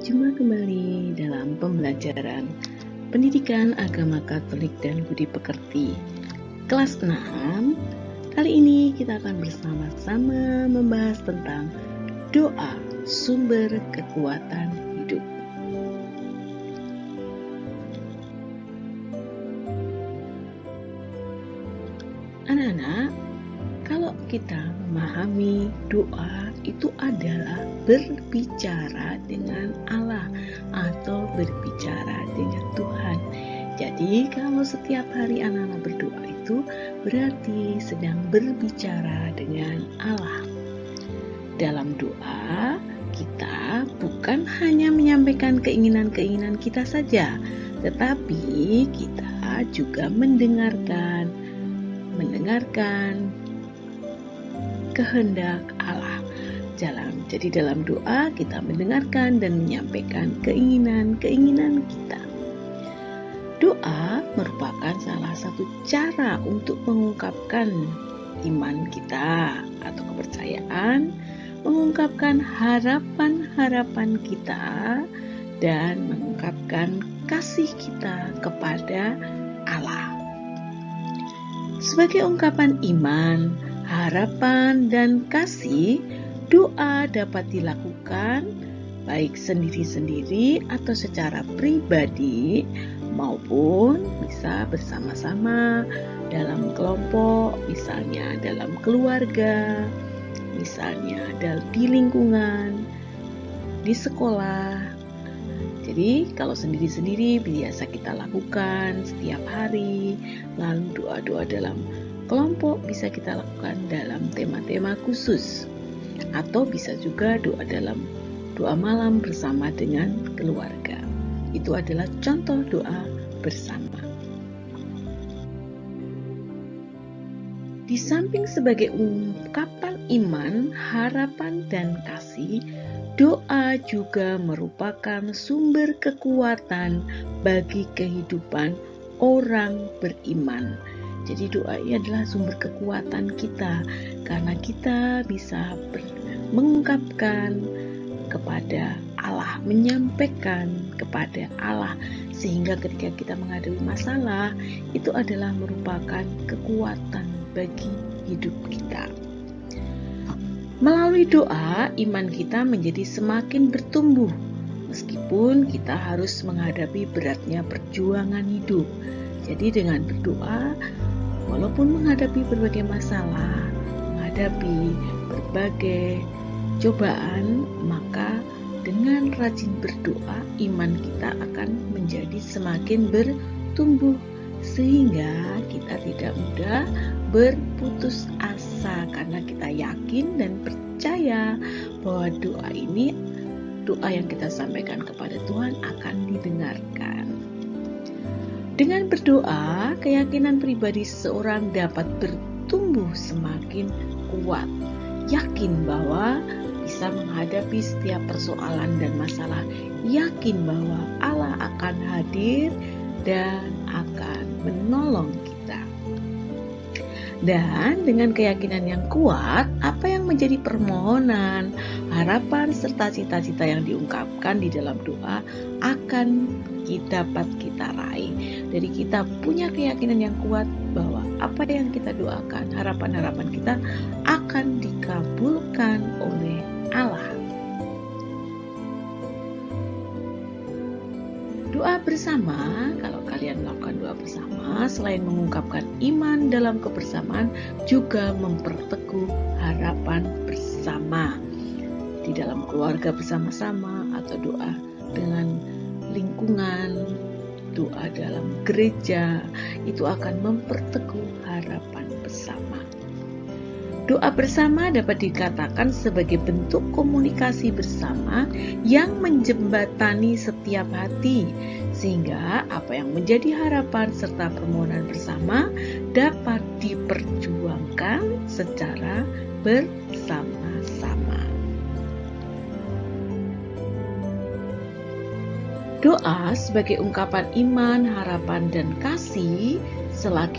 Berjumpa kembali dalam pembelajaran Pendidikan Agama Katolik dan Budi Pekerti kelas 6. Kali ini kita akan bersama-sama membahas tentang doa sumber kekuatan hidup. Anak-anak, kalau kita memahami doa itu adalah berbicara dengan Allah atau berbicara dengan Tuhan. Jadi kalau setiap hari anak-anak berdoa itu berarti sedang berbicara dengan Allah. Dalam doa kita bukan hanya menyampaikan keinginan-keinginan kita saja, tetapi kita juga mendengarkan kehendak Allah. Jadi dalam doa kita mendengarkan dan menyampaikan keinginan-keinginan kita. Doa merupakan salah satu cara untuk mengungkapkan iman kita atau kepercayaan, mengungkapkan harapan-harapan kita, dan mengungkapkan kasih kita kepada Allah. Sebagai ungkapan iman, harapan, dan kasih, doa dapat dilakukan baik sendiri-sendiri atau secara pribadi maupun bisa bersama-sama dalam kelompok, misalnya dalam keluarga, misalnya di lingkungan, di sekolah. Jadi kalau sendiri-sendiri biasa kita lakukan setiap hari, lalu doa-doa dalam kelompok bisa kita lakukan dalam tema-tema khusus, atau bisa juga doa malam bersama dengan keluarga. Itu adalah contoh doa bersama. Di samping sebagai ungkapan iman, harapan, dan kasih, doa juga merupakan sumber kekuatan bagi kehidupan orang beriman. Jadi doa ini adalah sumber kekuatan kita karena kita bisa mengungkapkan kepada Allah, menyampaikan kepada Allah, sehingga ketika kita menghadapi masalah itu adalah merupakan kekuatan bagi hidup kita. Melalui doa, iman kita menjadi semakin bertumbuh, meskipun kita harus menghadapi beratnya perjuangan hidup. Jadi dengan berdoa, walaupun menghadapi berbagai masalah, menghadapi berbagai cobaan, maka dengan rajin berdoa, iman kita akan menjadi semakin bertumbuh, sehingga kita tidak mudah berputus asa karena kita yakin dan percaya bahwa doa yang kita sampaikan kepada Tuhan akan didengarkan. Dengan berdoa, keyakinan pribadi seseorang dapat bertumbuh semakin kuat, yakin bahwa bisa menghadapi setiap persoalan dan masalah, yakin bahwa Allah akan hadir dan akan menolong kita. Dan dengan keyakinan yang kuat, apa yang menjadi permohonan, harapan, serta cita-cita yang diungkapkan di dalam doa akan dapat kita raih. Jadi kita punya keyakinan yang kuat bahwa apa yang kita doakan, harapan-harapan kita akan dikabulkan oleh Allah. Doa bersama, kalau kalian melakukan doa bersama, selain mengungkapkan iman dalam kebersamaan, juga memperteguh harapan bersama di dalam keluarga bersama-sama, atau doa dengan lingkungan, doa dalam gereja, itu akan memperteguh harapan bersama. Doa bersama dapat dikatakan sebagai bentuk komunikasi bersama yang menjembatani setiap hati, sehingga apa yang menjadi harapan serta permohonan bersama dapat diperjuangkan secara bersama-sama. Doa sebagai ungkapan iman, harapan, dan kasih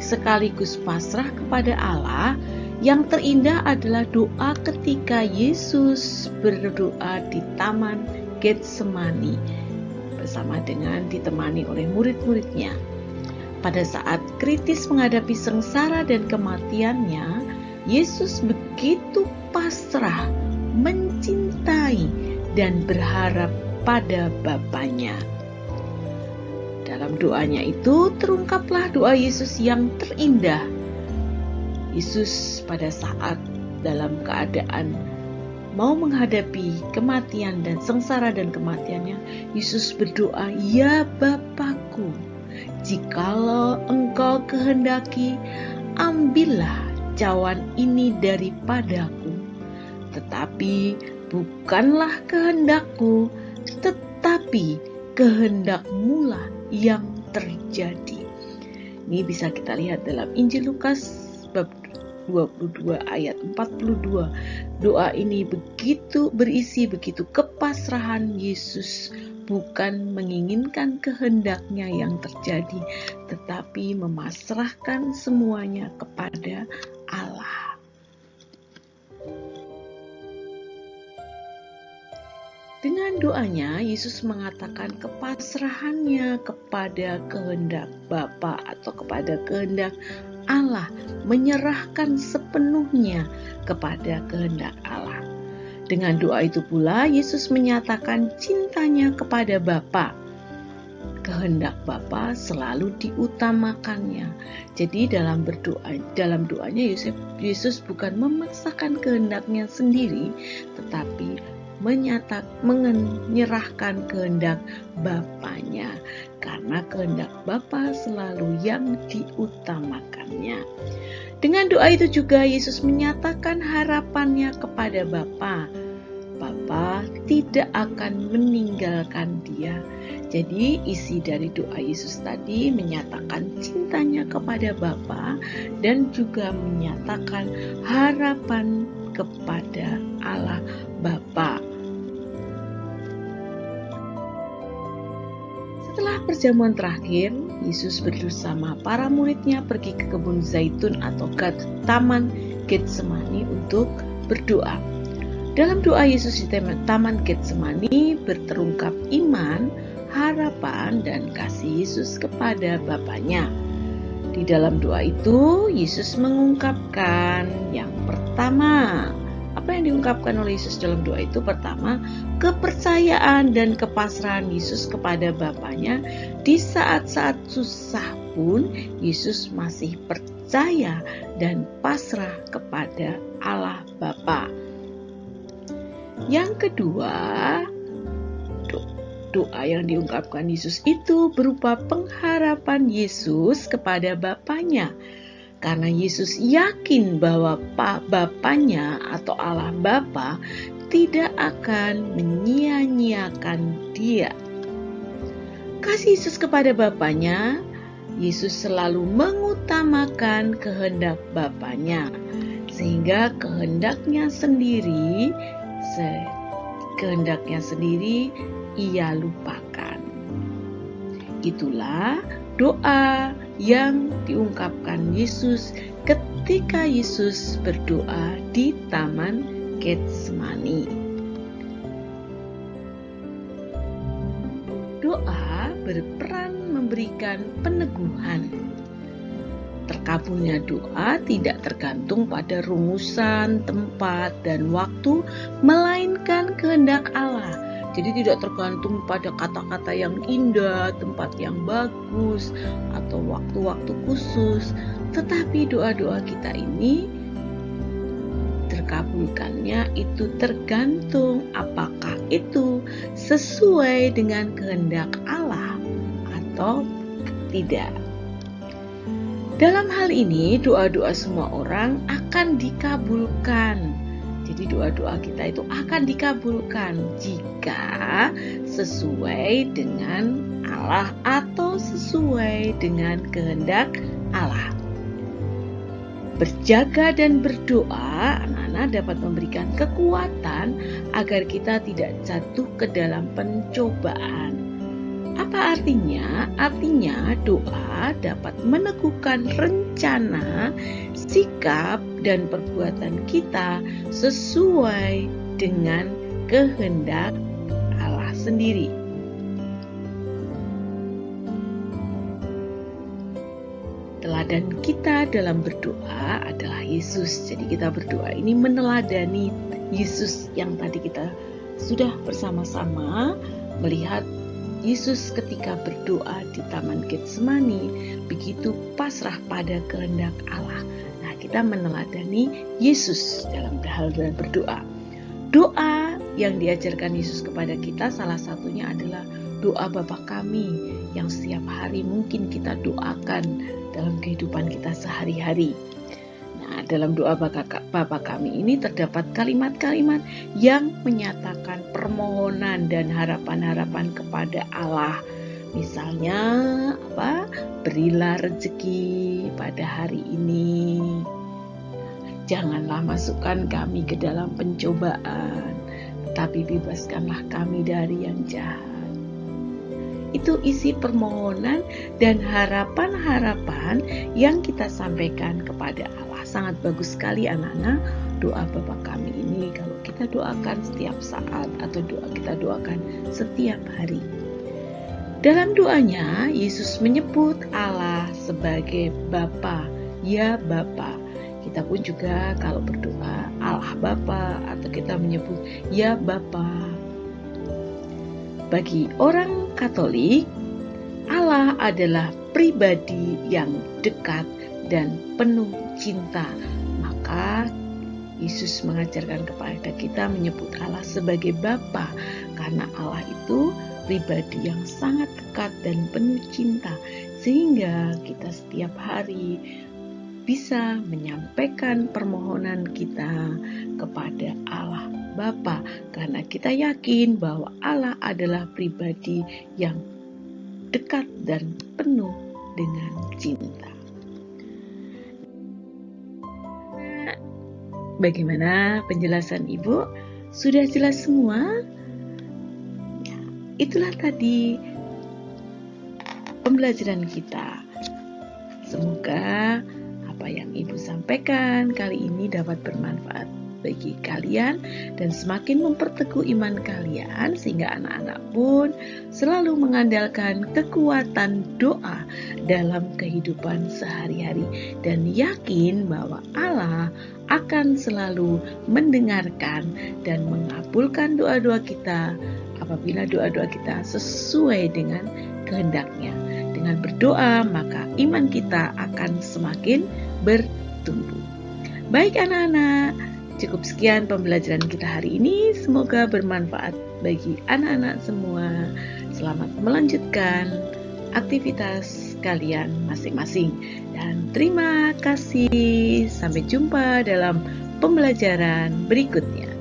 sekaligus pasrah kepada Allah. Yang terindah adalah doa ketika Yesus berdoa di Taman Getsemani bersama dengan ditemani oleh murid-muridnya. Pada saat kritis menghadapi sengsara dan kematiannya, Yesus begitu pasrah, mencintai, dan berharap pada Bapanya. Dalam doanya itu terungkaplah doa Yesus yang terindah. Yesus pada saat dalam keadaan mau menghadapi kematian dan sengsara dan kematiannya, Yesus berdoa, "Ya Bapakku, jikalau Engkau kehendaki, ambillah cawan ini daripadaku. Tetapi bukanlah kehendakku, tetapi kehendak-Mu-lah yang terjadi." Ini bisa kita lihat dalam Injil Lukas bab 22 ayat 42. Doa ini berisi begitu kepasrahan Yesus, bukan menginginkan kehendaknya yang terjadi, tetapi memasrahkan semuanya kepada Allah. Dengan doanya, Yesus mengatakan kepasrahannya kepada kehendak Bapa atau kepada kehendak Allah, menyerahkan sepenuhnya kepada kehendak Allah. Dengan doa itu pula, Yesus menyatakan cintanya kepada Bapa. Kehendak Bapa selalu diutamakannya. Jadi dalam doanya Yesus bukan memaksakan kehendaknya sendiri, tetapi menyerahkan kehendak Bapanya, karena kehendak Bapa selalu yang diutamakannya. Dengan doa itu juga Yesus menyatakan harapannya kepada Bapa. Bapa tidak akan meninggalkan dia. Jadi isi dari doa Yesus tadi menyatakan cintanya kepada Bapa dan juga menyatakan harapan kepada Allah Bapa. Setelah perjamuan terakhir, Yesus bersama para muridnya pergi ke kebun zaitun atau ke taman Getsemani untuk berdoa. Dalam doa Yesus di taman Getsemani berterungkap iman, harapan, dan kasih Yesus kepada Bapanya. Di dalam doa itu, Yesus mengungkapkan yang pertama. Apa yang diungkapkan oleh Yesus dalam doa itu? Pertama, kepercayaan dan kepasrahan Yesus kepada Bapanya. Di saat-saat susah pun, Yesus masih percaya dan pasrah kepada Allah Bapa. Yang kedua, doa yang diungkapkan Yesus itu berupa pengharapan Yesus kepada Bapanya. Karena Yesus yakin bahwa Bapanya atau Allah Bapa tidak akan menyia-nyiakan dia. Kasih Yesus kepada Bapanya, Yesus selalu mengutamakan kehendak Bapanya, sehingga kehendaknya sendiri ia lupakan. Itulah doa yang diungkapkan Yesus ketika Yesus berdoa di Taman Getsemani. Doa berperan memberikan peneguhan. Terkabulnya doa tidak tergantung pada rumusan, tempat, dan waktu, melainkan kehendak Allah. Jadi tidak tergantung pada kata-kata yang indah, tempat yang bagus, atau waktu-waktu khusus. Tetapi doa-doa kita ini terkabulkannya itu tergantung apakah itu sesuai dengan kehendak Allah atau tidak. Dalam hal ini, doa-doa semua orang akan dikabulkan. Jadi doa-doa kita itu akan dikabulkan jika sesuai dengan Allah atau sesuai dengan kehendak Allah. Berjaga dan berdoa, anak-anak dapat memberikan kekuatan agar kita tidak jatuh ke dalam pencobaan. Apa artinya? Artinya doa dapat meneguhkan rencana, sikap, dan perbuatan kita sesuai dengan kehendak Allah Allah sendiri. Teladan kita dalam berdoa adalah Yesus. Jadi kita berdoa ini meneladani Yesus yang tadi kita sudah bersama-sama melihat Yesus ketika berdoa di Taman Getsemani, begitu pasrah pada kehendak Allah. Nah, kita meneladani Yesus dalam hal berdoa. Doa yang diajarkan Yesus kepada kita salah satunya adalah doa Bapa kami yang setiap hari mungkin kita doakan dalam kehidupan kita sehari-hari. Nah, dalam doa Bapa kami ini terdapat kalimat-kalimat yang menyatakan permohonan dan harapan-harapan kepada Allah. Misalnya apa? Berilah rezeki pada hari ini. Janganlah masukkan kami ke dalam pencobaan, tetapi bebaskanlah kami dari yang jahat. Itu isi permohonan dan harapan-harapan yang kita sampaikan kepada Allah. Sangat bagus sekali anak-anak doa Bapa kami ini kalau kita doakan setiap saat atau kita doakan setiap hari. Dalam doanya Yesus menyebut Allah sebagai Bapa, ya Bapa. Kita pun juga kalau berdoa Allah Bapa atau kita menyebut ya Bapa. Bagi orang Katolik, Allah adalah pribadi yang dekat dan penuh cinta. Maka Yesus mengajarkan kepada kita menyebut Allah sebagai Bapa, karena Allah itu pribadi yang sangat dekat dan penuh cinta, sehingga kita setiap hari bisa menyampaikan permohonan kita kepada Allah Bapa, karena kita yakin bahwa Allah adalah pribadi yang dekat dan penuh dengan cinta. Bagaimana penjelasan Ibu? Sudah jelas semua? Ya, itulah tadi pembelajaran kita. Semoga apa yang Ibu sampaikan kali ini dapat bermanfaat bagi kalian dan semakin memperteguh iman kalian, sehingga anak-anak pun selalu mengandalkan kekuatan doa dalam kehidupan sehari-hari dan yakin bahwa Allah akan selalu mendengarkan dan mengabulkan doa-doa kita apabila doa-doa kita sesuai dengan kehendaknya. Dengan berdoa maka iman kita akan semakin bertumbuh. Baik anak-anak, cukup sekian pembelajaran kita hari ini. Semoga bermanfaat bagi anak-anak semua. Selamat melanjutkan aktivitas kalian masing-masing. Dan terima kasih. Sampai jumpa dalam pembelajaran berikutnya.